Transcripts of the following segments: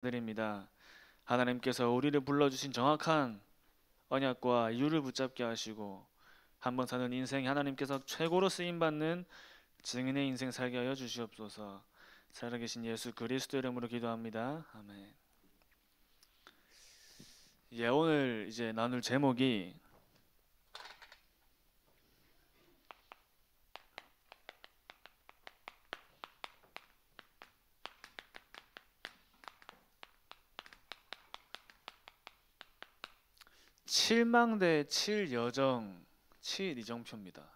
드립니다. 하나님께서 우리를 불러주신 정확한 언약과 이유를 붙잡게 하시고 한번 사는 인생 하나님께서 최고로 쓰임받는 증인의 인생 살게 하여 주시옵소서. 살아계신 예수 그리스도 이름으로 기도합니다. 아멘. 오늘 이제 나눌 제목이 칠망대 칠여정 칠이정표입니다.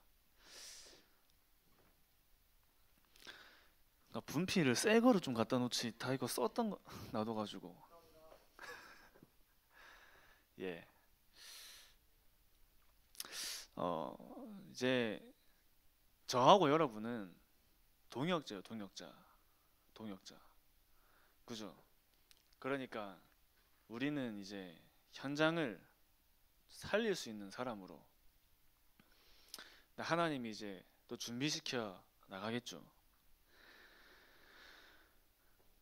분필을 새 거를 좀 갖다 놓지 다 이거 썼던 거 놔둬가지고 예. 어 이제 저하고 여러분은 동역자예요. 동역자. 그죠? 그러니까 우리는 이제 현장을 살릴 수 있는 사람으로 하나님이 이제 또 준비시켜 나가겠죠.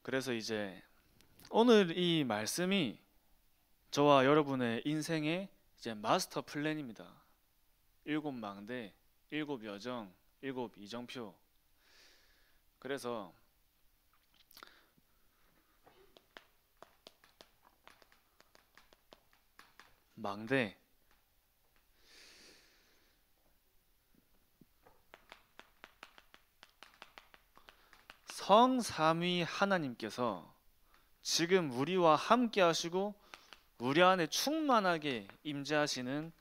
그래서 이제 오늘 이 말씀이 저와 여러분의 인생의 이제 마스터 플랜입니다. 일곱 망대, 일곱 여정, 일곱 이정표. 그래서 망대 성삼위 하나님께서 지금 우리와 함께 하시고 우리 안에 충만하게 임재하시는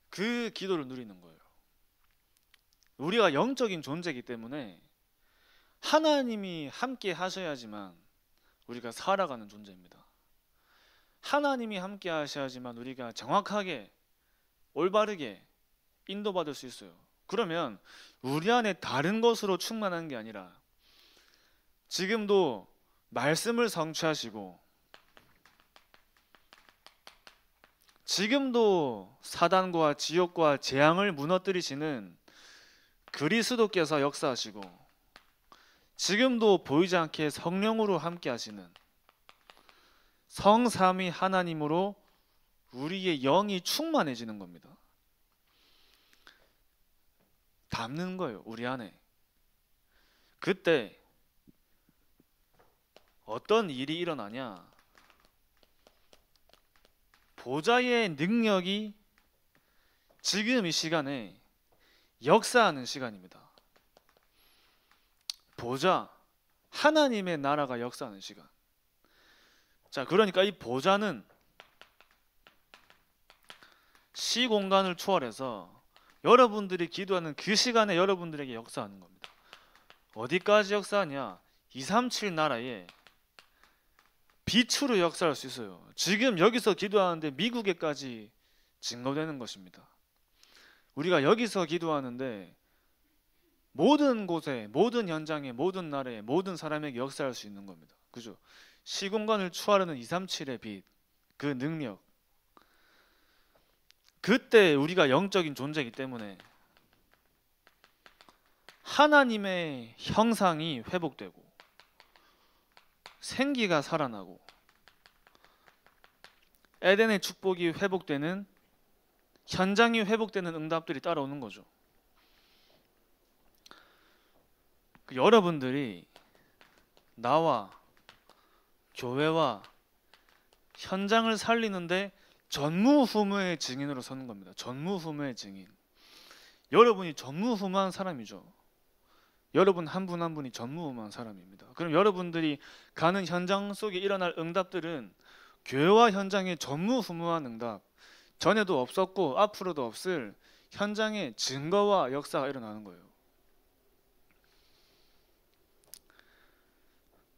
그 기도를 누리는 거예요. 우리가 영적인 존재이기 때문에 하나님이 함께 하셔야지만 우리가 살아가는 존재입니다. 하나님이 함께 하셔야지만 우리가 정확하게 올바르게 인도받을 수 있어요. 그러면 우리 안에 다른 것으로 충만한 게 아니라 지금도 말씀을 성취하시고 지금도 사단과 지옥과 재앙을 무너뜨리시는 그리스도께서 역사하시고 지금도 보이지 않게 성령으로 함께 하시는 성삼위 하나님으로 우리의 영이 충만해지는 겁니다. 담는 거예요, 우리 안에. 그때 어떤 일이 일어나냐? 보좌의 능력이 지금 이 시간에 역사하는 시간입니다. 보좌, 하나님의 나라가 역사하는 시간. 자, 그러니까 이 보좌는 시공간을 초월해서 여러분들이 기도하는 그 시간에 여러분들에게 역사하는 겁니다. 어디까지 역사하냐? 237 나라에 빛으로 역사할 수 있어요. 지금 여기서 기도하는데 미국에까지 증거되는 것입니다. 우리가 여기서 기도하는데 모든 곳에, 모든 현장에, 모든 나라에, 모든 사람에게 역사할 수 있는 겁니다. 그죠? 시공간을 초월하는 237의 빛, 그 능력. 그때 우리가 영적인 존재이기 때문에 하나님의 형상이 회복되고 생기가 살아나고 에덴의 축복이 회복되는, 현장이 회복되는 응답들이 따라오는 거죠. 여러분들이 나와 교회와 현장을 살리는데 전무후무의 증인으로 서는 겁니다. 전무후무의 증인. 여러분이 전무후무한 사람이죠. 여러분 한 분 한 분이 전무후무한 사람입니다. 그럼 여러분들이 가는 현장 속에 일어날 응답들은 교회와 현장의 전무후무한 응답, 전에도 없었고 앞으로도 없을 현장의 증거와 역사가 일어나는 거예요.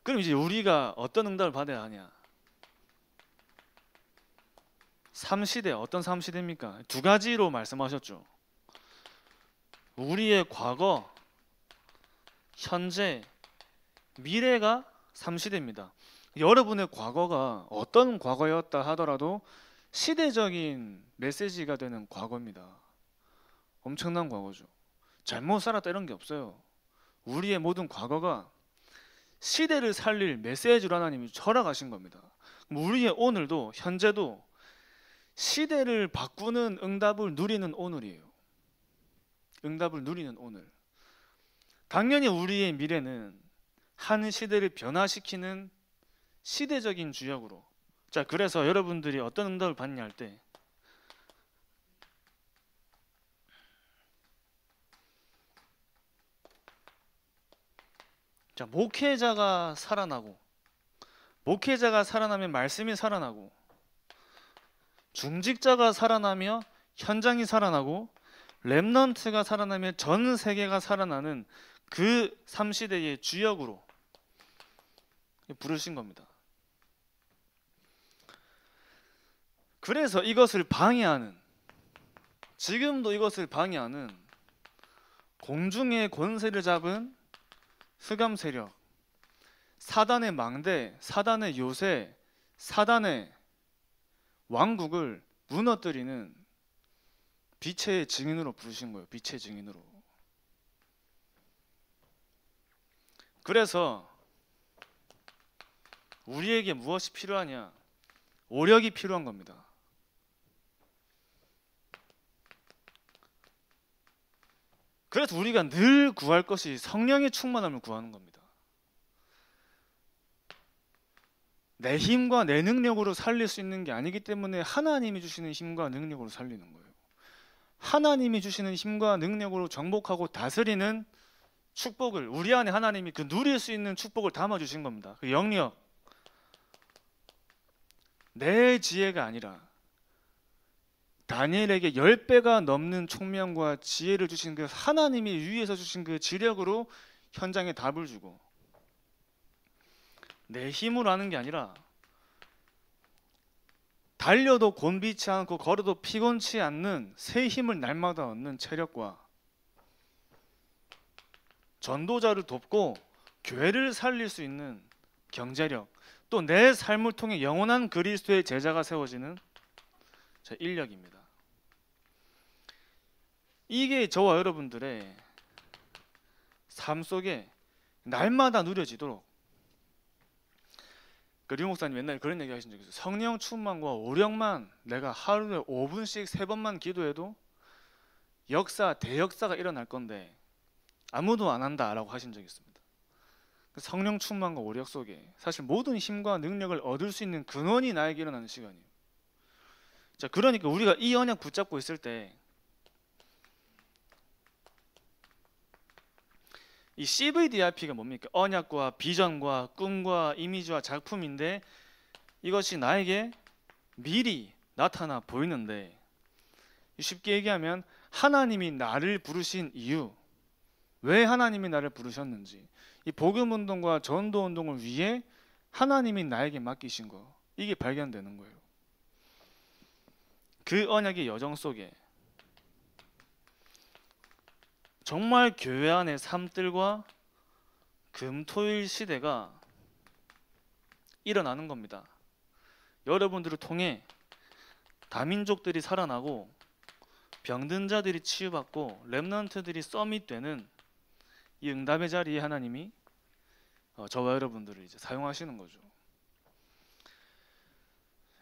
그럼 이제 우리가 어떤 응답을 받아야 하냐? 삼시대, 어떤 삼시대입니까? 두 가지로 말씀하셨죠. 우리의 과거, 현재, 미래가 삼시대입니다. 여러분의 과거가 어떤 과거였다 하더라도 시대적인 메시지가 되는 과거입니다. 엄청난 과거죠. 잘못 살았다 이런 게 없어요. 우리의 모든 과거가 시대를 살릴 메시지로 하나님이 허락하신 겁니다. 우리의 오늘도 현재도 시대를 바꾸는 응답을 누리는 오늘이에요. 응답을 누리는 오늘. 당연히 우리의 미래는 한 시대를 변화시키는 시대적인 주역으로. 자, 그래서 여러분들이 어떤 응답을 받냐 할 때, 자, 목회자가 살아나고, 목회자가 살아나면 말씀이 살아나고, 중직자가 살아나며 현장이 살아나고, 렘넌트가 살아나면 전 세계가 살아나는 그 3시대의 주역으로 부르신 겁니다. 그래서 이것을 방해하는, 지금도 이것을 방해하는 공중의 권세를 잡은 흑암 세력, 사단의 망대, 사단의 요새, 사단의 왕국을 무너뜨리는 빛의 증인으로 부르신 거예요. 빛의 증인으로. 그래서 우리에게 무엇이 필요하냐? 오력이 필요한 겁니다. 그래서 우리가 늘 구할 것이 성령의 충만함을 구하는 겁니다. 내 힘과 내 능력으로 살릴 수 있는 게 아니기 때문에 하나님이 주시는 힘과 능력으로 살리는 거예요. 하나님이 주시는 힘과 능력으로 정복하고 다스리는 축복을, 우리 안에 하나님이 그 누릴 수 있는 축복을 담아주신 겁니다. 그 영역, 내 지혜가 아니라 다니엘에게 10배가 넘는 총명과 지혜를 주신 그 하나님이 위에서 주신 그 지력으로 현장에 답을 주고, 내 힘으로 하는 게 아니라 달려도 곤비치 않고 걸어도 피곤치 않는 새 힘을 날마다 얻는 체력과 전도자를 돕고 교회를 살릴 수 있는 경제력, 또 내 삶을 통해 영원한 그리스도의 제자가 세워지는 인력입니다. 이게 저와 여러분들의 삶 속에 날마다 누려지도록, 류 목사님 옛날에 그런 얘기 하신 적이 있어요. 성령 충만과 오력만 내가 하루에 5분씩 3번만 기도해도 역사, 대역사가 일어날 건데 아무도 안 한다라고 하신 적이 있습니다. 성령 충만과 오력 속에 사실 모든 힘과 능력을 얻을 수 있는 근원이 나에게 일어나는 시간이에요. 자, 그러니까 우리가 이 언약 붙잡고 있을 때, 이 CVDIP가 뭡니까? 언약과 비전과 꿈과 이미지와 작품인데, 이것이 나에게 미리 나타나 보이는데, 쉽게 얘기하면 하나님이 나를 부르신 이유, 왜 하나님이 나를 부르셨는지, 이 복음 운동과 전도 운동을 위해 하나님이 나에게 맡기신 거, 이게 발견되는 거예요. 그 언약의 여정 속에 정말 교회 안의 삶들과 금토일 시대가 일어나는 겁니다. 여러분들을 통해 다민족들이 살아나고 병든 자들이 치유받고 렘넌트들이 서밋되는 이 응답의 자리에 하나님이 저와 여러분들을 이제 사용하시는 거죠.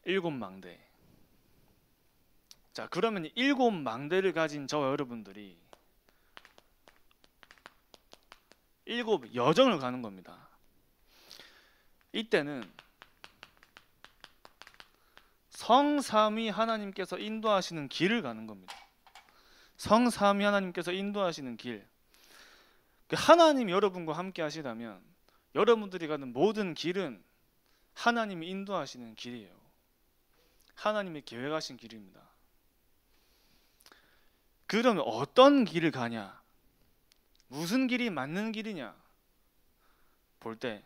7망대. 자, 그러면 7망대를 가진 저와 여러분들이 7 여정을 가는 겁니다. 이때는 성삼위 하나님께서 인도하시는 길을 가는 겁니다. 성삼위 하나님께서 인도하시는 길. 하나님이 여러분과 함께 하시다면 여러분들이 가는 모든 길은 하나님이 인도하시는 길이에요. 하나님이 계획하신 길입니다. 그러면 어떤 길을 가냐? 무슨 길이 맞는 길이냐? 볼 때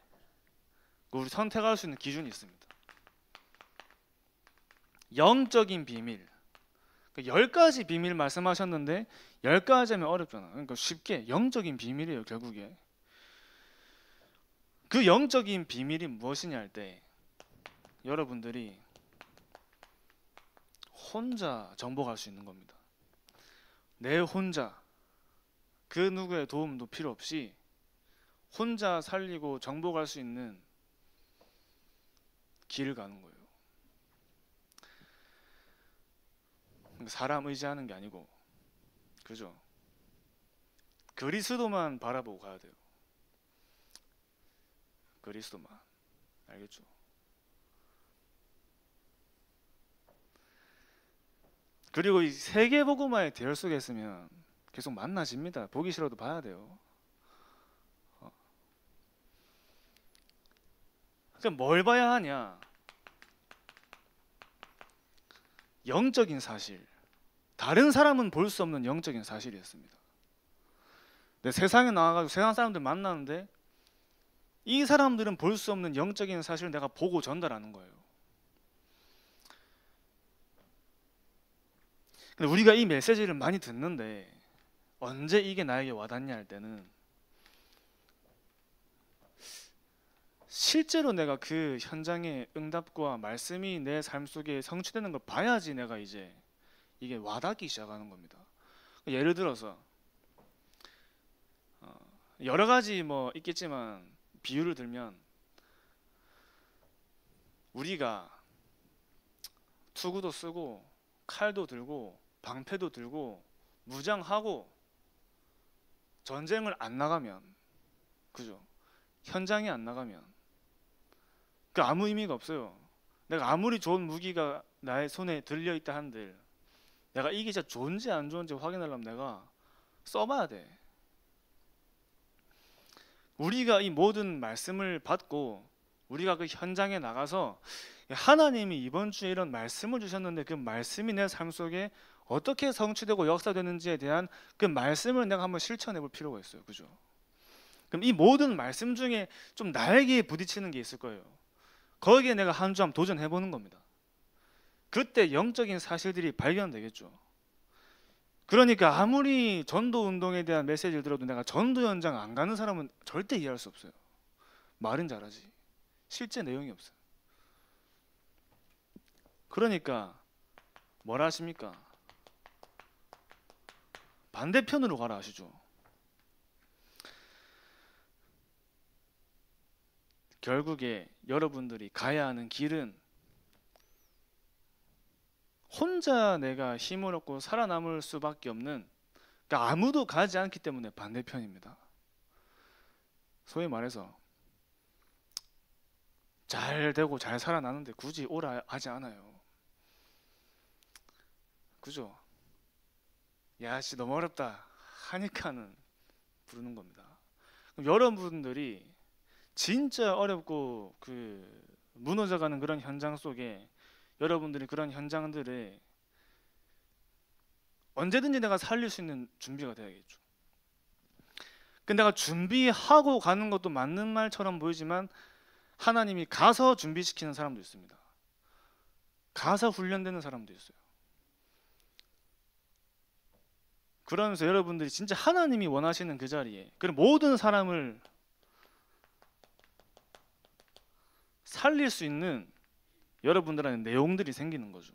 우리 선택할 수 있는 기준이 있습니다. 영적인 비밀. 10가지 비밀 말씀하셨는데 10가지 하면 어렵잖아. 그러니까 쉽게 영적인 비밀이에요. 결국에 그 영적인 비밀이 무엇이냐 할 때 여러분들이 혼자 정복할 수 있는 겁니다. 내 혼자 그 누구의 도움도 필요 없이 혼자 살리고 정복할 수 있는 길을 가는 거예요. 사람 의지하는 게 아니고, 그죠? 그리스도만 바라보고 가야 돼요. 그리스도만. 알겠죠? 그리고 이 세계복음화의 대열 속에 있으면 계속 만나집니다. 보기 싫어도 봐야 돼요. 그럼 뭘 봐야 하냐? 영적인 사실. 다른 사람은 볼 수 없는 영적인 사실이었습니다. 내 세상에 나와가지고 세상 사람들 만나는데 이 사람들은 볼 수 없는 영적인 사실을 내가 보고 전달하는 거예요. 근데 우리가 이 메시지를 많이 듣는데 언제 이게 나에게 와닿냐 할 때는 실제로 내가 그 현장의 응답과 말씀이 내 삶 속에 성취되는 걸 봐야지 내가 이제 이게 와닿기 시작하는 겁니다. 예를 들어서 여러 가지 뭐 있겠지만 비유를 들면 우리가 투구도 쓰고 칼도 들고 방패도 들고 무장하고 전쟁을 안 나가면, 그죠? 현장에 안 나가면 그 아무 의미가 없어요. 내가 아무리 좋은 무기가 나의 손에 들려 있다 한들 내가 이게 진짜 좋은지 안 좋은지 확인하려면 내가 써봐야 돼. 우리가 이 모든 말씀을 받고 우리가 그 현장에 나가서 하나님이 이번 주에 이런 말씀을 주셨는데 그 말씀이 내 삶 속에 어떻게 성취되고 역사되는지에 대한 그 말씀을 내가 한번 실천해 볼 필요가 있어요. 그죠? 그럼 이 모든 말씀 중에 좀 나에게 부딪히는 게 있을 거예요. 거기에 내가 한 주 한번 도전해 보는 겁니다. 그때 영적인 사실들이 발견되겠죠. 그러니까 아무리 전도 운동에 대한 메시지를 들어도 내가 전도 현장 안 가는 사람은 절대 이해할 수 없어요. 말은 잘하지 실제 내용이 없어요. 그러니까 뭘 하십니까? 반대편으로 가라 하시죠. 결국에 여러분들이 가야 하는 길은 혼자 내가 힘을 얻고 살아남을 수밖에 없는, 그러니까 아무도 가지 않기 때문에 반대편입니다. 소위 말해서 잘 되고 잘 살아나는데 굳이 오라 하지 않아요. 그죠? 야씨 너무 어렵다 하니까는 부르는 겁니다. 그럼 여러분들이 진짜 어렵고 그 무너져가는 그런 현장 속에 여러분들이 그런 현장들에 언제든지 내가 살릴 수 있는 준비가 돼야겠죠. 근데 내가 준비하고 가는 것도 맞는 말처럼 보이지만 하나님이 가서 준비시키는 사람도 있습니다. 가서 훈련되는 사람도 있어요. 그러면서 여러분들이 진짜 하나님이 원하시는 그 자리에 그런 모든 사람을 살릴 수 있는 여러분들한테 내용들이 생기는 거죠.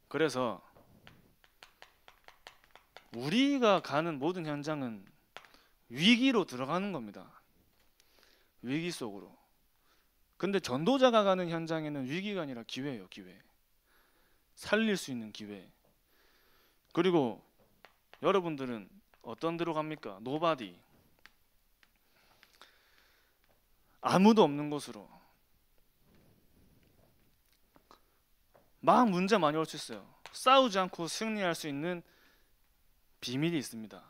그래서 우리가 가는 모든 현장은 위기로 들어가는 겁니다. 위기 속으로. 근데 전도자가 가는 현장에는 위기가 아니라 기회예요. 기회. 살릴 수 있는 기회. 그리고 여러분들은 어떤 데로 갑니까? 노바디. 아무도 없는 곳으로. 막 문제 많이 올 수 있어요. 싸우지 않고 승리할 수 있는 비밀이 있습니다.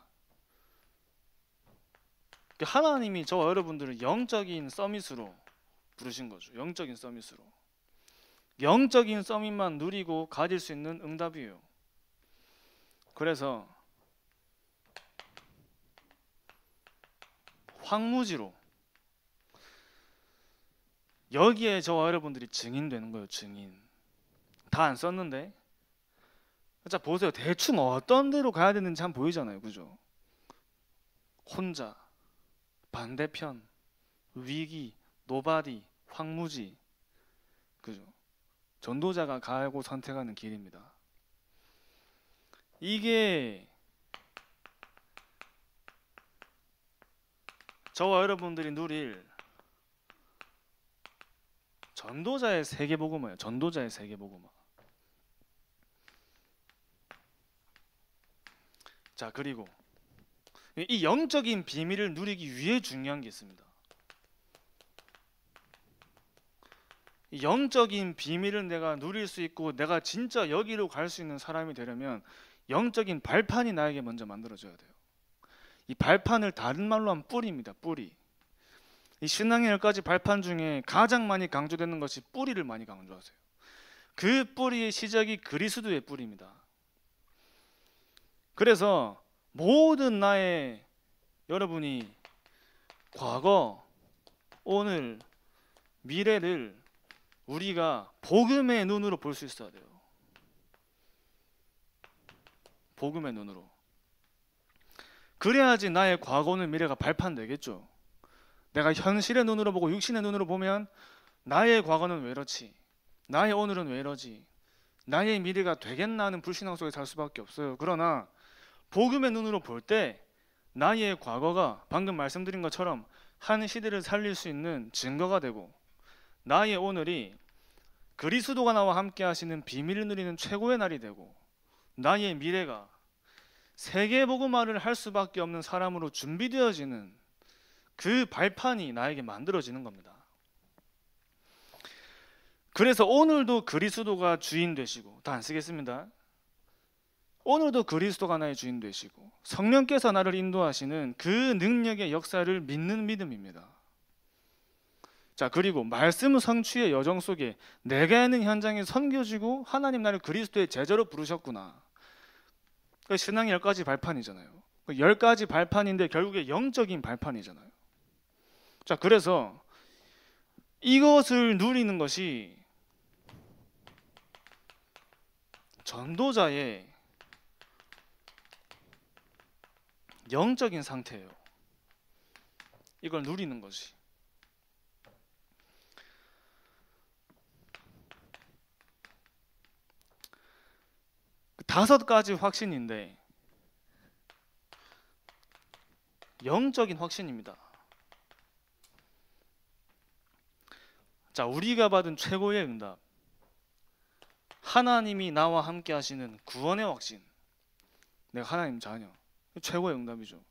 하나님이 저와 여러분들을 영적인 서밋으로 부르신 거죠. 영적인 서밋으로. 영적인 서밋만 누리고 가질 수 있는 응답이에요. 그래서 황무지로 여기에 저와 여러분들이 증인 되는 거예요. 증인. 다 안 썼는데 자 보세요. 대충 어떤 데로 가야 되는지 한번 보이잖아요. 그죠? 혼자, 반대편, 위기, 노바디, 황무지. 그죠? 전도자가 가고 선택하는 길입니다. 이게 저와 여러분들이 누릴 전도자의 세계복음화예요. 전도자의 세계복음화. 자, 그리고 이 영적인 비밀을 누리기 위해 중요한 게 있습니다. 이 영적인 비밀을 내가 누릴 수 있고 내가 진짜 여기로 갈 수 있는 사람이 되려면 영적인 발판이 나에게 먼저 만들어져야 돼요. 이 발판을 다른 말로 하면 뿌리입니다. 뿌리. 이 신앙의 10가지 발판 중에 가장 많이 강조되는 것이 뿌리를 많이 강조하세요. 그 뿌리의 시작이 그리스도의 뿌리입니다. 그래서 모든 나의 여러분이 과거, 오늘, 미래를 우리가 복음의 눈으로 볼 수 있어야 돼요. 복음의 눈으로. 그래야지 나의 과거는 미래가 발판되겠죠. 내가 현실의 눈으로 보고 육신의 눈으로 보면 나의 과거는 왜 이렇지? 나의 오늘은 왜 이러지? 나의 미래가 되겠나 하는 불신앙 속에 살 수밖에 없어요. 그러나 복음의 눈으로 볼 때 나의 과거가 방금 말씀드린 것처럼 한 시대를 살릴 수 있는 증거가 되고 나의 오늘이 그리스도가 나와 함께 하시는 비밀을 누리는 최고의 날이 되고 나의 미래가 세계 복음화를 할 수밖에 없는 사람으로 준비되어지는 그 발판이 나에게 만들어지는 겁니다. 그래서 오늘도 그리스도가 주인 되시고, 다 안 쓰겠습니다. 오늘도 그리스도가 나의 주인 되시고 성령께서 나를 인도하시는 그 능력의 역사를 믿는 믿음입니다. 자, 그리고 말씀 성취의 여정 속에 내가 있는 현장에 섬겨지고 하나님 나를 그리스도의 제자로 부르셨구나. 그 신앙의 10가지 발판이잖아요. 그 10가지 발판인데 결국에 영적인 발판이잖아요. 자, 그래서 이것을 누리는 것이 전도자의 영적인 상태예요. 이걸 누리는 것이. 그 5가지 확신인데 영적인 확신입니다. 자, 우리가 받은 최고의 응답, 하나님이 나와 함께 하시는 구원의 확신. 내가 하나님 자녀, 최고의 응답이죠.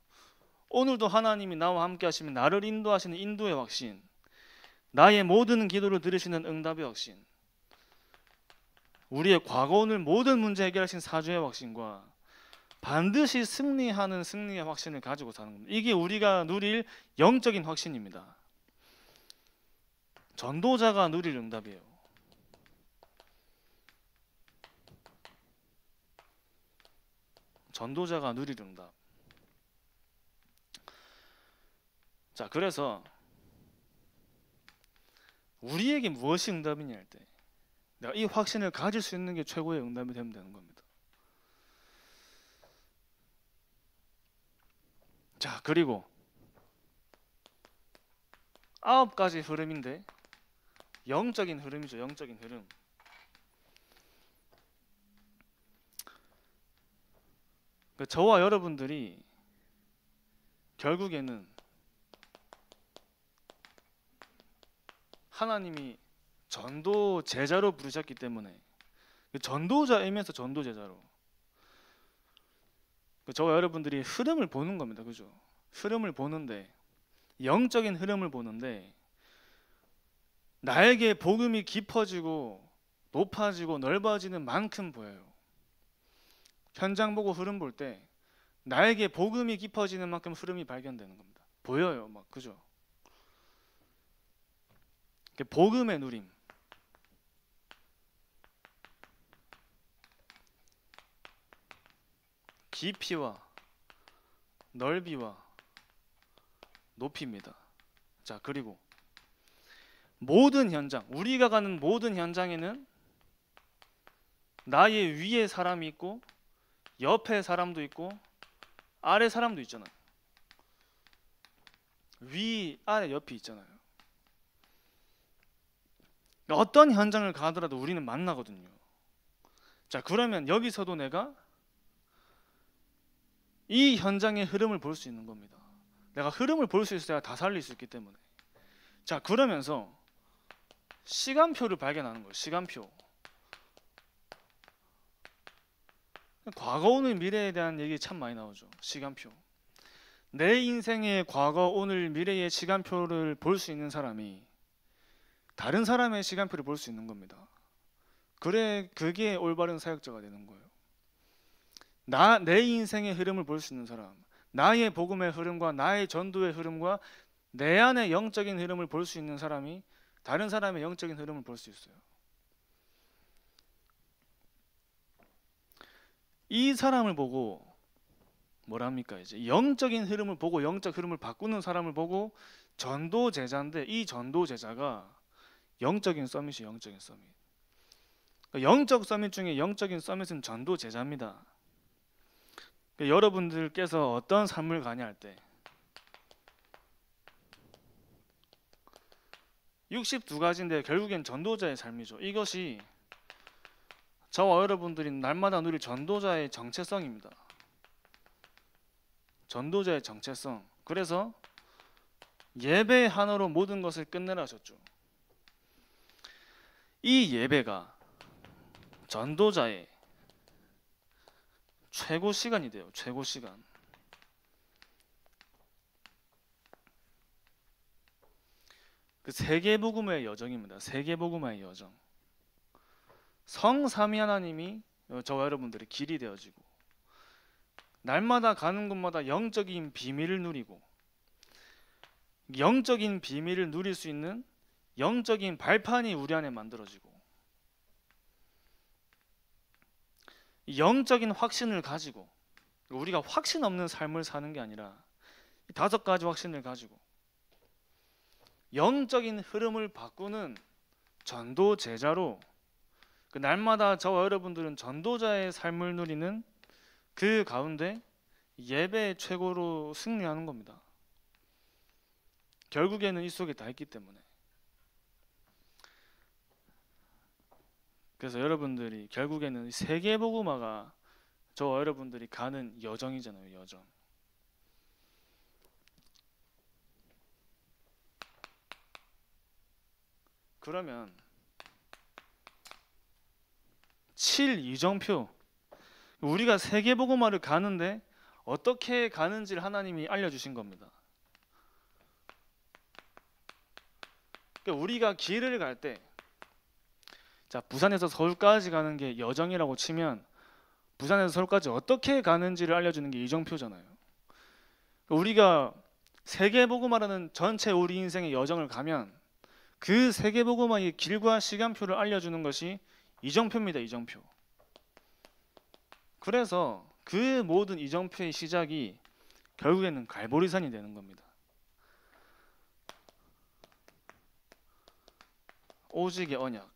오늘도 하나님이 나와 함께 하시면 나를 인도하시는 인도의 확신, 나의 모든 기도를 들으시는 응답의 확신, 우리의 과거 오늘 모든 문제 해결하신 사주의 확신과 반드시 승리하는 승리의 확신을 가지고 사는 겁니다. 이게 우리가 누릴 영적인 확신입니다. 전도자가 누릴 응답이에요. 전도자가 누릴 응답. 자, 그래서 우리에게 무엇이 응답이냐 할 때 내가 이 확신을 가질 수 있는 게 최고의 응답이 되면 되는 겁니다. 자, 그리고 9가지 흐름인데 영적인 흐름이죠. 영적인 흐름. 저와 여러분들이 결국에는 하나님이 전도 제자로 부르셨기 때문에 전도자이면서 전도 제자로 저와 여러분들이 흐름을 보는 겁니다. 그죠? 흐름을 보는데 영적인 흐름을 보는데 나에게 복음이 깊어지고 높아지고 넓어지는 만큼 보여요. 현장 보고 흐름 볼 때 나에게 복음이 깊어지는 만큼 흐름이 발견되는 겁니다. 보여요, 막. 그죠? 복음의 누림. 깊이와 넓이와 높이입니다. 자, 그리고 모든 현장, 우리가 가는 모든 현장에는 나의 위에 사람이 있고 옆에 사람도 있고 아래 사람도 있잖아요. 위, 아래, 옆이 있잖아요. 어떤 현장을 가더라도 우리는 만나거든요. 자, 그러면 여기서도 내가 이 현장의 흐름을 볼 수 있는 겁니다. 내가 흐름을 볼 수 있어야 다 살릴 수 있기 때문에. 자, 그러면서 시간표를 발견하는 거예요. 시간표. 과거, 오늘, 미래에 대한 얘기 참 많이 나오죠. 시간표. 내 인생의 과거, 오늘, 미래의 시간표를 볼 수 있는 사람이 다른 사람의 시간표를 볼 수 있는 겁니다. 그래, 그게 올바른 사역자가 되는 거예요. 내 인생의 흐름을 볼 수 있는 사람, 나의 복음의 흐름과 나의 전도의 흐름과 내 안의 영적인 흐름을 볼 수 있는 사람이 다른 사람의 영적인 흐름을 볼 수 있어요. 이 사람을 보고 뭐랍니까? 이제 영적인 흐름을 보고 영적 흐름을 바꾸는 사람을 보고 전도 제자인데, 이 전도 제자가 영적인 서밋이 영적인 서밋. 영적 서밋 중에 영적인 서밋은 전도 제자입니다. 여러분들께서 어떤 삶을 가냐 할 때 62가지인데 결국엔 전도자의 삶이죠. 이것이 저와 여러분들이 날마다 누릴 전도자의 정체성입니다. 전도자의 정체성. 그래서 예배 하나로 모든 것을 끝내라 하셨죠. 이 예배가 전도자의 최고 시간이 돼요. 최고 시간. 그 세계복음의 여정입니다. 세계복음의 여정. 성삼위 하나님이 저와 여러분들의 길이 되어지고 날마다 가는 곳마다 영적인 비밀을 누리고 영적인 비밀을 누릴 수 있는 영적인 발판이 우리 안에 만들어지고 영적인 확신을 가지고 우리가 확신 없는 삶을 사는 게 아니라 5가지 확신을 가지고 영적인 흐름을 바꾸는 전도 제자로 그 날마다 저와 여러분들은 전도자의 삶을 누리는 그 가운데 예배 최고로 승리하는 겁니다. 결국에는 이 속에 다 있기 때문에. 그래서 여러분들이 결국에는 세계복음화가 저와 여러분들이 가는 여정이잖아요. 여정. 그러면 7이정표, 우리가 세계복음화를 가는데 어떻게 가는지를 하나님이 알려주신 겁니다. 그러니까 우리가 길을 갈 때, 자, 부산에서 서울까지 가는 게 여정이라고 치면 부산에서 서울까지 어떻게 가는지를 알려주는 게 이정표잖아요. 우리가 세계복음화라는 전체 우리 인생의 여정을 가면 그 세계복음화의 길과 시간표를 알려주는 것이 이정표입니다. 이정표. 그래서 그 모든 이정표의 시작이 결국에는 갈보리산이 되는 겁니다. 오직의 언약.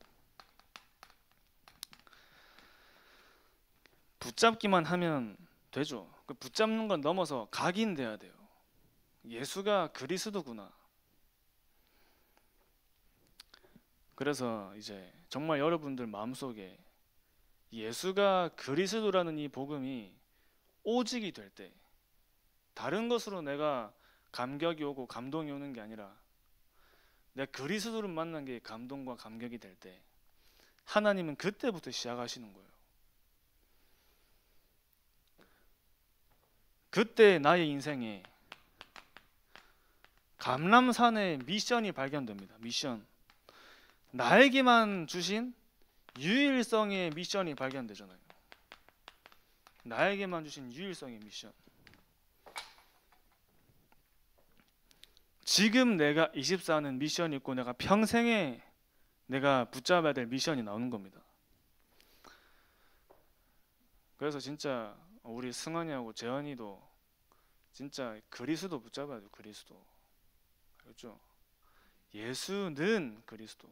붙잡기만 하면 되죠. 그 붙잡는 건 넘어서 각인돼야 돼요. 예수가 그리스도구나. 그래서 이제 정말 여러분들 마음속에 예수가 그리스도라는 이 복음이 오직이 될 때, 다른 것으로 내가 감격이 오고 감동이 오는 게 아니라 내가 그리스도를 만난 게 감동과 감격이 될 때, 하나님은 그때부터 시작하시는 거예요. 그때 나의 인생에 감람산의 미션이 발견됩니다. 미션. 나에게만 주신 유일성의 미션이 발견되잖아요. 나에게만 주신 유일성의 미션. 지금 내가 24는 미션이 있고 내가 평생에 내가 붙잡아야 될 미션이 나오는 겁니다. 그래서 진짜 우리 승환이하고 재현이도 진짜 그리스도 붙잡아야 돼요. 그리스도. 그렇죠? 예수는 그리스도.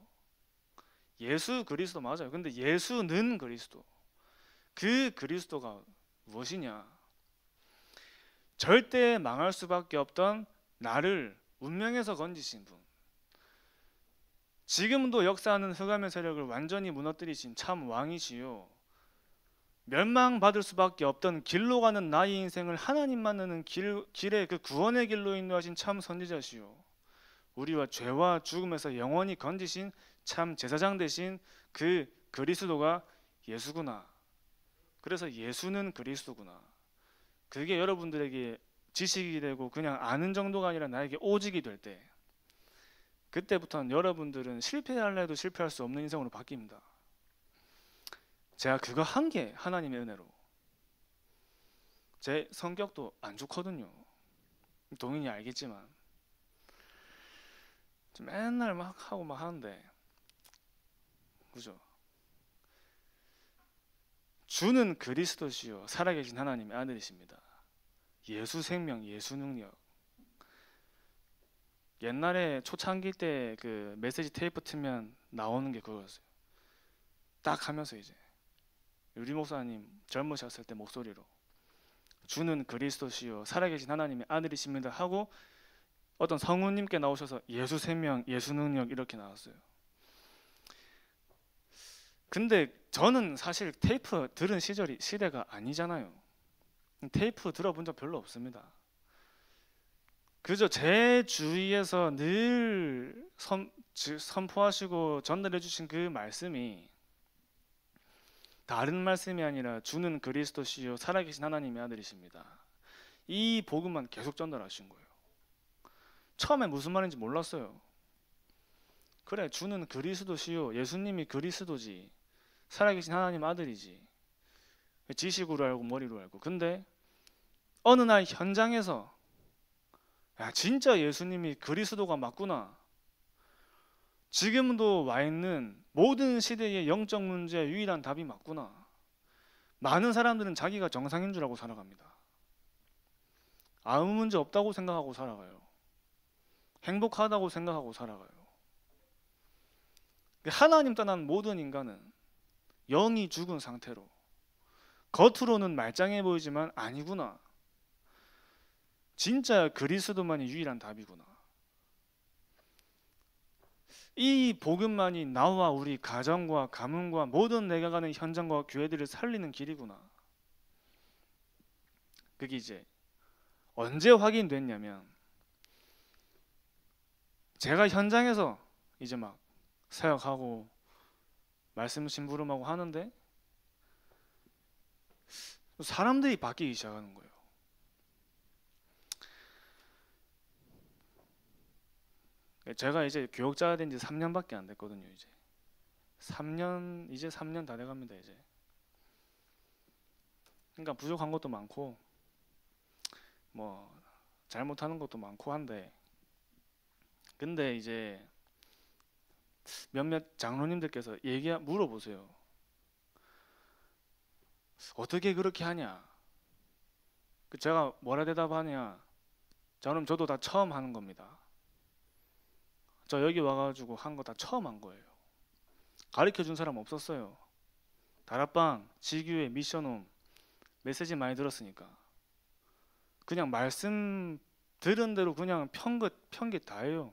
예수 그리스도 맞아요. 근데 예수는 그리스도. 그 그리스도가 무엇이냐? 절대 망할 수밖에 없던 나를 운명에서 건지신 분. 지금도 역사하는 흑암의 세력을 완전히 무너뜨리신 참 왕이시요. 멸망받을 수밖에 없던 길로 가는 나의 인생을 하나님 만나는 길에 그 구원의 길로 인도하신 참 선지자시요, 우리와 죄와 죽음에서 영원히 건지신 참 제사장 되신 그 그리스도가 예수구나. 그래서 예수는 그리스도구나. 그게 여러분들에게 지식이 되고 그냥 아는 정도가 아니라 나에게 오직이 될 때, 그때부터는 여러분들은 실패할래 해도 실패할 수 없는 인생으로 바뀝니다. 제가 그거 한 게 하나님의 은혜로. 제 성격도 안 좋거든요. 동인이 알겠지만 맨날 막 하고 막 하는데, 그죠? 주는 그리스도시요 살아계신 하나님의 아들이십니다. 예수 생명, 예수 능력. 옛날에 초창기 때 그 메시지 테이프 틀면 나오는 게 그거였어요. 딱 하면서 이제 유리 목사님 젊으셨을 때 목소리로 주는 그리스도시요 살아계신 하나님의 아들이십니다 하고 어떤 성우님께 나오셔서 예수 생명, 예수 능력 이렇게 나왔어요. 근데 저는 사실 테이프 들은 시대가 아니잖아요. 테이프 들어본 적 별로 없습니다. 그저 제 주위에서 늘 선포하시고 전달해 주신 그 말씀이 다른 말씀이 아니라 주는 그리스도시요 살아계신 하나님의 아들이십니다. 이 복음만 계속 전달하신 거예요. 처음에 무슨 말인지 몰랐어요. 그래, 주는 그리스도시요, 예수님이 그리스도지, 살아계신 하나님 아들이지, 지식으로 알고 머리로 알고. 근데 어느 날 현장에서 야, 진짜 예수님이 그리스도가 맞구나. 지금도 와 있는 모든 시대의 영적 문제의 유일한 답이 맞구나. 많은 사람들은 자기가 정상인 줄 알고 살아갑니다. 아무 문제 없다고 생각하고 살아가요. 행복하다고 생각하고 살아가요. 하나님 떠난 모든 인간은 영이 죽은 상태로 겉으로는 말짱해 보이지만 아니구나. 진짜 그리스도만이 유일한 답이구나. 이 복음만이 나와 우리 가정과 가문과 모든 내가 가는 현장과 교회들을 살리는 길이구나. 그게 이제 언제 확인됐냐면, 제가 현장에서 이제 막 사역하고 말씀 심부름하고 하는데 사람들이 바뀌기 시작하는 거예요. 제가 이제 교역자가 된 지 3년밖에 안 됐거든요. 이제 3년 다 돼갑니다. 이제. 그러니까 부족한 것도 많고 뭐 잘못하는 것도 많고 한데, 근데 이제 몇몇 장로님들께서 물어보세요. 어떻게 그렇게 하냐? 제가 뭐라 대답하냐? 저는 저도 다 처음 하는 겁니다. 저 여기 와가지고 한 거 다 처음 한 거예요. 가르쳐 준 사람 없었어요. 다락방, 지교회, 미션홈 메시지 많이 들었으니까 그냥 말씀 들은 대로 그냥 편게 다예요.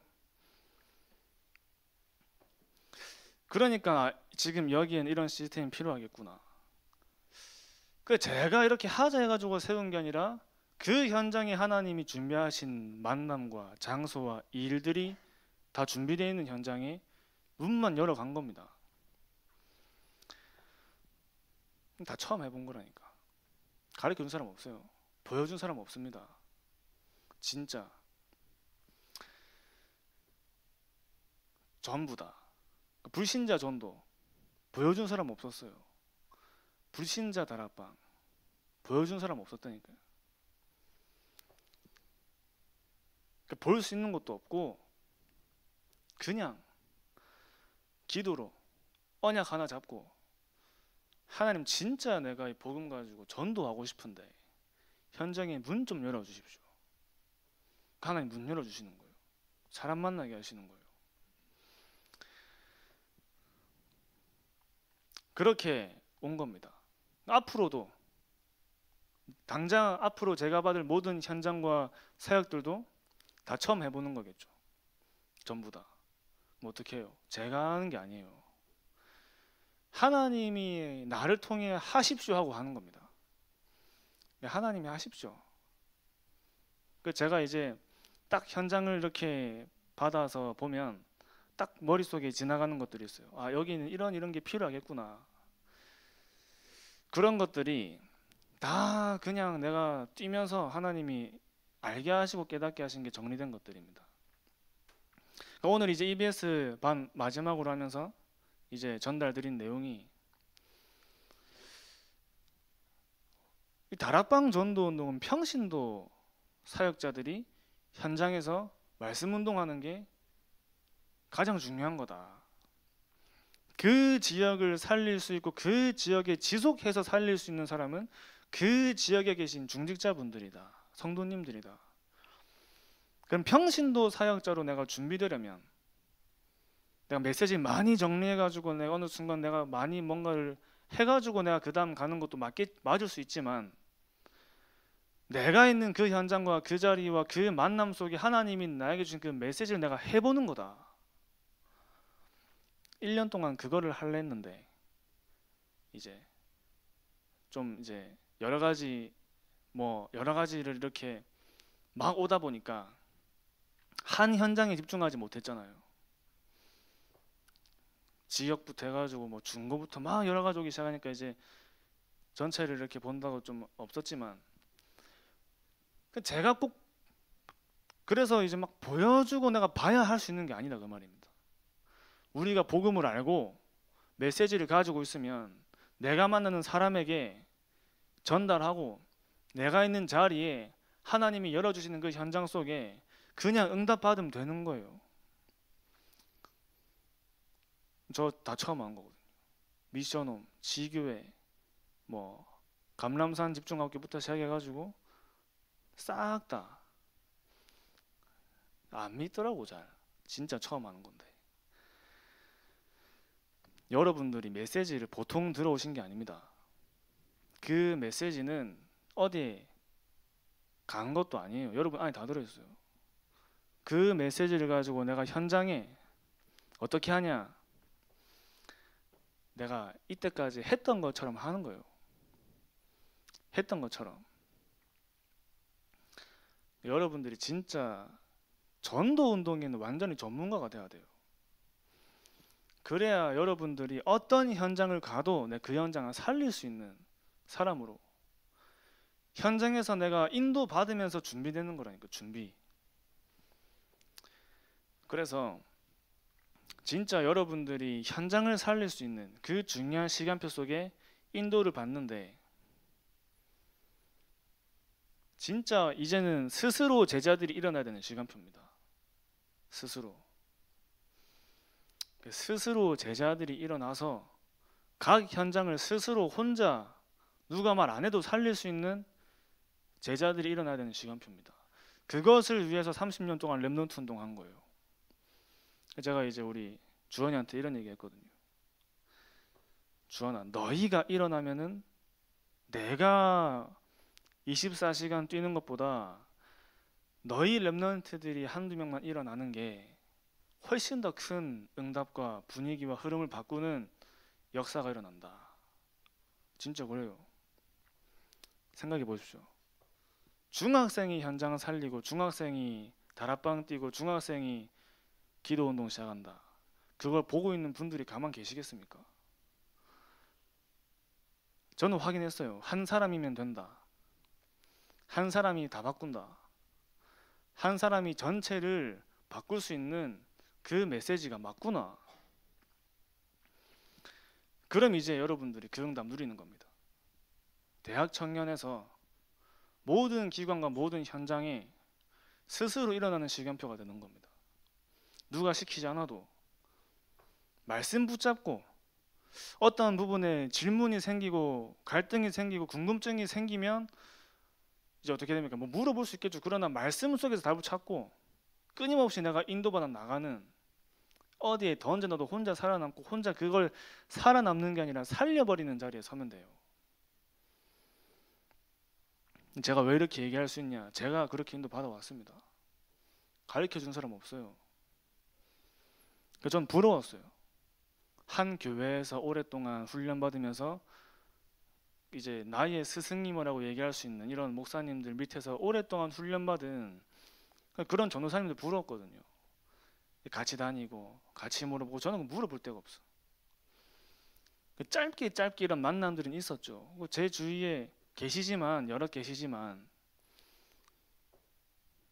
그러니까 지금 여기엔 이런 시스템이 필요하겠구나. 제가 이렇게 하자 해가지고 세운 게 아니라 그 현장에 하나님이 준비하신 만남과 장소와 일들이 다 준비되어 있는 현장에 문만 열어간 겁니다. 다 처음 해본 거라니까. 가르쳐준 사람 없어요. 보여준 사람 없습니다. 진짜 전부 다. 불신자 전도 보여준 사람 없었어요. 불신자 다락방 보여준 사람 없었다니까요. 볼 수 있는 것도 없고 그냥 기도로 언약 하나 잡고, 하나님 진짜 내가 이 복음 가지고 전도하고 싶은데 현장에 문 좀 열어주십시오. 하나님 문 열어주시는 거예요. 사람 만나게 하시는 거예요. 그렇게 온 겁니다. 앞으로도 당장 앞으로 제가 받을 모든 현장과 사역들도 다 처음 해보는 거겠죠. 전부 다. 뭐 어떻게 해요? 제가 하는 게 아니에요. 하나님이 나를 통해 하십시오 하고 하는 겁니다. 하나님이 하십시오. 제가 이제 딱 현장을 이렇게 받아서 보면 딱 머릿속에 지나가는 것들이 있어요. 아, 여기는 이런 게 필요하겠구나. 그런 것들이 다 그냥 내가 뛰면서 하나님이 알게 하시고 깨닫게 하신 게 정리된 것들입니다. 오늘 이제 EBS 반 마지막으로 하면서 이제 전달드린 내용이 이 다락방 전도 운동은 평신도 사역자들이 현장에서 말씀 운동하는 게 가장 중요한 거다. 그 지역을 살릴 수 있고 그 지역에 지속해서 살릴 수 있는 사람은 그 지역에 계신 중직자분들이다. 성도님들이다. 그럼 평신도 사역자로 내가 준비되려면 내가 메시지 많이 정리해가지고 내가 어느 순간 내가 많이 뭔가를 해가지고 내가 그 다음 가는 것도 맞을 수 있지만 내가 있는 그 현장과 그 자리와 그 만남 속에 하나님이 나에게 주신 그 메시지를 내가 해보는 거다. 1년 동안 그거를 하려 했는데 이제 좀 이제 여러 가지를 이렇게 막 오다 보니까 한 현장에 집중하지 못했잖아요. 지역부터 해가지고 뭐 중고부터 막 여러 가지 오기 시작하니까 이제 전체를 이렇게 본다고 좀 없었지만 제가 꼭 그래서 이제 막 보여주고 내가 봐야 할 수 있는 게 아니다 그 말입니다. 우리가 복음을 알고 메시지를 가지고 있으면 내가 만나는 사람에게 전달하고 내가 있는 자리에 하나님이 열어주시는 그 현장 속에 그냥 응답받으면 되는 거예요. 저 다 처음 한 거거든요. 미션홈, 지교회, 뭐 감람산 집중학교부터 시작해가지고 싹 다 안 믿더라고. 잘 진짜 처음 하는 건데 여러분들이 메시지를 보통 들어오신 게 아닙니다. 그 메시지는 어디에 간 것도 아니에요. 여러분 안에 다 들어있어요. 그 메시지를 가지고 내가 현장에 어떻게 하냐, 내가 이때까지 했던 것처럼 하는 거예요. 했던 것처럼. 여러분들이 진짜 전도 운동에는 완전히 전문가가 돼야 돼요. 그래야 여러분들이 어떤 현장을 가도 그 현장을 살릴 수 있는 사람으로, 현장에서 내가 인도 받으면서 준비되는 거라니까. 준비. 그래서 진짜 여러분들이 현장을 살릴 수 있는 그 중요한 시간표 속에 인도를 받는데 진짜 이제는 스스로 제자들이 일어나야 되는 시간표입니다. 스스로 제자들이 일어나서 각 현장을 스스로 혼자 누가 말 안 해도 살릴 수 있는 제자들이 일어나야 되는 시간표입니다. 그것을 위해서 30년 동안 렘넌트 운동한 거예요. 제가 이제 우리 주원이한테 이런 얘기 했거든요. 주원아, 너희가 일어나면은 내가 24시간 뛰는 것보다 너희 렘넌트들이 한두 명만 일어나는 게 훨씬 더 큰 응답과 분위기와 흐름을 바꾸는 역사가 일어난다. 진짜 그래요. 생각해 보십시오. 중학생이 현장을 살리고 중학생이 다락방 뛰고 중학생이 기도운동 시작한다. 그걸 보고 있는 분들이 가만 계시겠습니까? 저는 확인했어요. 한 사람이면 된다. 한 사람이 다 바꾼다. 한 사람이 전체를 바꿀 수 있는 그 메시지가 맞구나. 그럼 이제 여러분들이 그 응답 누리는 겁니다. 대학 청년에서 모든 기관과 모든 현장에 스스로 일어나는 시간표가 되는 겁니다. 누가 시키지 않아도 말씀 붙잡고 어떤 부분에 질문이 생기고 갈등이 생기고 궁금증이 생기면 이제 어떻게 됩니까? 뭐 물어볼 수 있겠죠. 그러나 말씀 속에서 답을 찾고 끊임없이 내가 인도받아 나가는, 어디에 던져놔도 혼자 살아남고 혼자 그걸 살아남는 게 아니라 살려버리는 자리에 서면 돼요. 제가 왜 이렇게 얘기할 수 있냐? 제가 그렇게 인도 받아왔습니다. 가르쳐준 사람 없어요. 전 부러웠어요. 한 교회에서 오랫동안 훈련받으면서 이제 나의 스승님이라고 얘기할 수 있는 이런 목사님들 밑에서 오랫동안 훈련받은 그런 전도사님들 부러웠거든요. 같이 다니고 같이 물어보고 저는 물어볼 데가 없어. 짧게 이런 만남들은 있었죠. 제 주위에 계시지만 여러 계시지만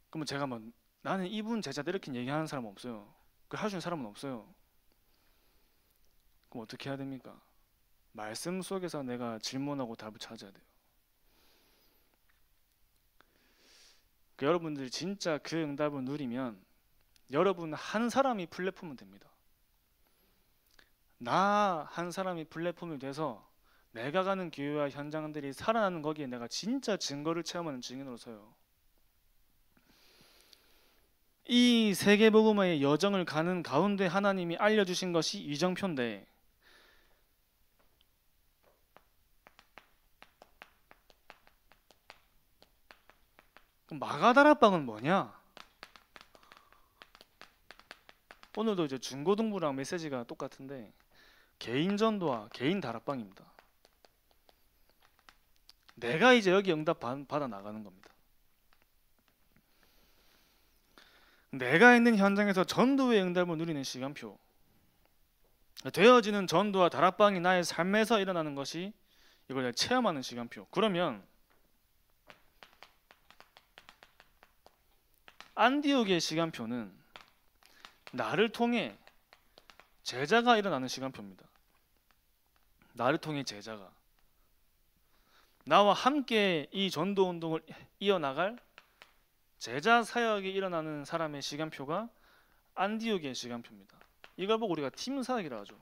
그러면 제가 뭐 나는 이분 제자들 이렇게 얘기하는 사람은 없어요. 그 할 수 있는 사람은 없어요. 그럼 어떻게 해야 됩니까? 말씀 속에서 내가 질문하고 답을 찾아야 돼요. 여러분들이 진짜 그 응답을 누리면 여러분 한 사람이 플랫폼은 됩니다. 나 한 사람이 플랫폼이 돼서 내가 가는 교회와 현장들이 살아나는 거기에 내가 진짜 증거를 체험하는 증인으로 서요. 이 세계복음화의 여정을 가는 가운데 하나님이 알려주신 것이 이정표인데 그럼 마가다락방은 뭐냐? 오늘도 이제 중고등부랑 메시지가 똑같은데 개인 전도와 개인 다락방입니다. 내가 이제 여기 응답 받아 나가는 겁니다. 내가 있는 현장에서 전도의 응답을 누리는 시간표. 되어지는 전도와 다락방이 나의 삶에서 일어나는 것이 이걸 내가 체험하는 시간표. 그러면 안디옥의 시간표는 나를 통해 제자가 일어나는 시간표입니다. 나를 통해 제자가 나와 함께 이 전도 운동을 이어나갈 제자 사역이 일어나는 사람의 시간표가 안디옥의 시간표입니다. 이걸 보고 우리가 팀 사역이라 하죠.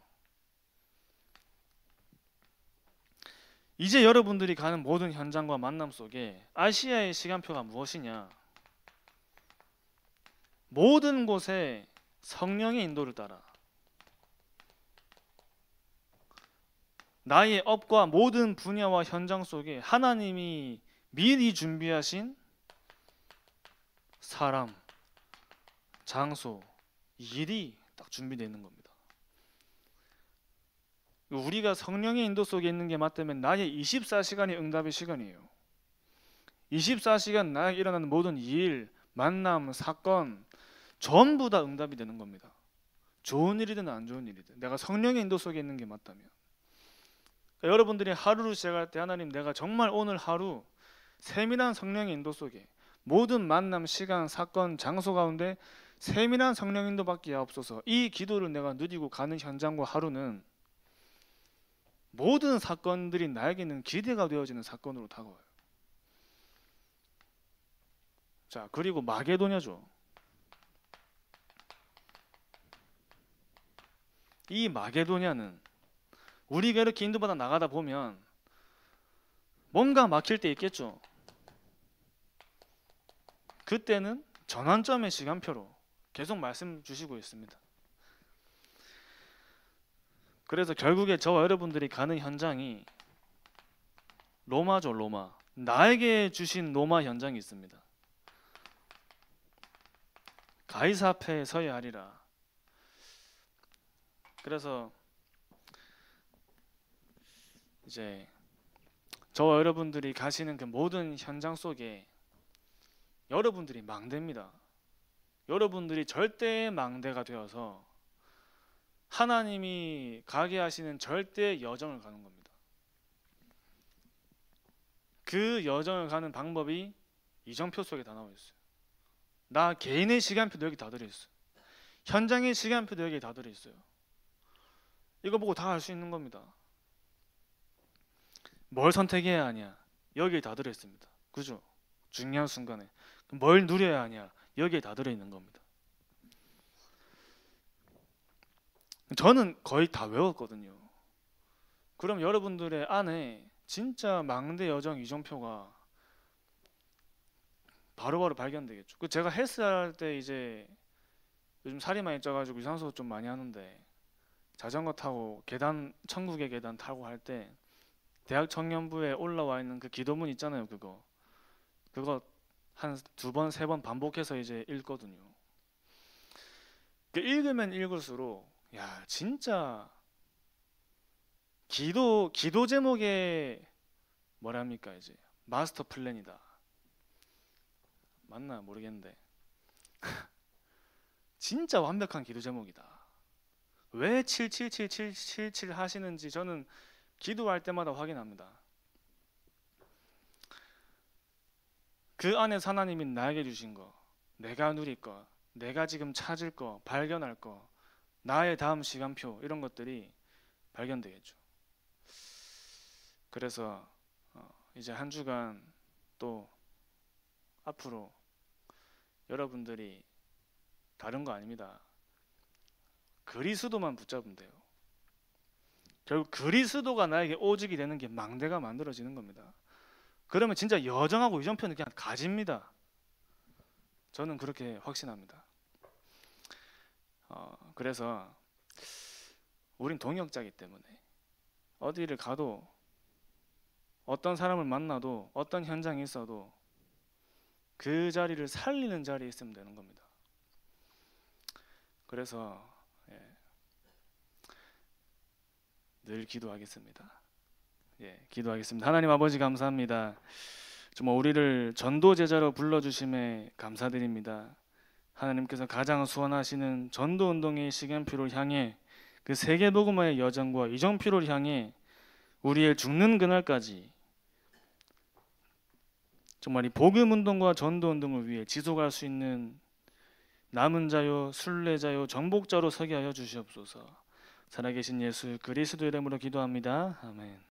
이제 여러분들이 가는 모든 현장과 만남 속에 아시아의 시간표가 무엇이냐? 모든 곳에 성령의 인도를 따라 나의 업과 모든 분야와 현장 속에 하나님이 미리 준비하신 사람, 장소, 일이 딱 준비되어 있는 겁니다. 우리가 성령의 인도 속에 있는 게 맞다면 나의 24시간이 응답의 시간이에요. 24시간 나에게 일어나는 모든 일, 만남, 사건 전부 다 응답이 되는 겁니다. 좋은 일이든 안 좋은 일이든 내가 성령의 인도 속에 있는 게 맞다면 그러니까 여러분들이 하루를 시작할 때 하나님 내가 정말 오늘 하루 세밀한 성령의 인도 속에 모든 만남, 시간, 사건, 장소 가운데 세밀한 성령 인도밖에 없어서 이 기도를 내가 누리고 가는 현장과 하루는 모든 사건들이 나에게는 기대가 되어지는 사건으로 다가와요. 자, 그리고 마게도냐죠. 이 마게도냐는 우리가 이렇게 인도받아 나가다 보면 뭔가 막힐 때 있겠죠. 그때는 전환점의 시간표로 계속 말씀 주시고 있습니다. 그래서 결국에 저와 여러분들이 가는 현장이 로마죠. 로마. 나에게 주신 로마 현장이 있습니다. 가이사 앞에 서야 하리라. 그래서 이제 저와 여러분들이 가시는 그 모든 현장 속에 여러분들이 망대입니다. 여러분들이 절대의 망대가 되어서 하나님이 가게 하시는 절대의 여정을 가는 겁니다. 그 여정을 가는 방법이 이정표 속에 다 나와 있어요. 나 개인의 시간표도 여기 다 들어있어요. 현장의 시간표도 여기 다 들어있어요. 이거 보고 다 알 수 있는 겁니다. 뭘 선택해야 하냐? 여기에 다 들어있습니다. 그죠? 중요한 순간에 뭘 누려야 하냐? 여기에 다 들어있는 겁니다. 저는 거의 다 외웠거든요. 그럼 여러분들의 안에 진짜 망대 여정 이정표가 바로바로 발견되겠죠. 그 제가 헬스할 때 이제 요즘 살이 많이 쪄가지고 유산소 좀 많이 하는데 자전거 타고 계단 천국의 계단 타고 할 때 대학 청년부에 올라와 있는 그 기도문 있잖아요. 그거 한 2번, 3번 반복해서 이제 읽거든요. 그 읽으면 읽을수록 야 진짜 기도 제목에 뭐랍니까 이제 마스터 플랜이다. 맞나 모르겠는데 진짜 완벽한 기도 제목이다. 왜 7777777 하시는지 저는 기도할 때마다 확인합니다. 그 안에서 하나님이 나에게 주신 거, 내가 누릴 거, 내가 지금 찾을 거, 발견할 거, 나의 다음 시간표 이런 것들이 발견되겠죠. 그래서 이제 한 주간 또 앞으로 여러분들이 다른 거 아닙니다. 그리스도만 붙잡으면 돼요. 결국 그리스도가 나에게 오직이 되는 게 망대가 만들어지는 겁니다. 그러면 진짜 여정하고 유정편은 그냥 가집니다. 저는 그렇게 확신합니다. 그래서 우린 동역자이기 때문에 어디를 가도 어떤 사람을 만나도 어떤 현장에 있어도 그 자리를 살리는 자리에 있으면 되는 겁니다. 그래서 늘 기도하겠습니다. 기도하겠습니다. 하나님 아버지 감사합니다. 정말 우리를 전도 제자로 불러주심에 감사드립니다. 하나님께서 가장 소원하시는 전도 운동의 시간표를 향해 그 세계 복음화의 여정과 이정표를 향해 우리의 죽는 그날까지 정말 이 복음 운동과 전도 운동을 위해 지속할 수 있는 남은 자요, 순례자요, 정복자로 서게 하여 주시옵소서. 살아계신 예수 그리스도의 이름으로 기도합니다. 아멘.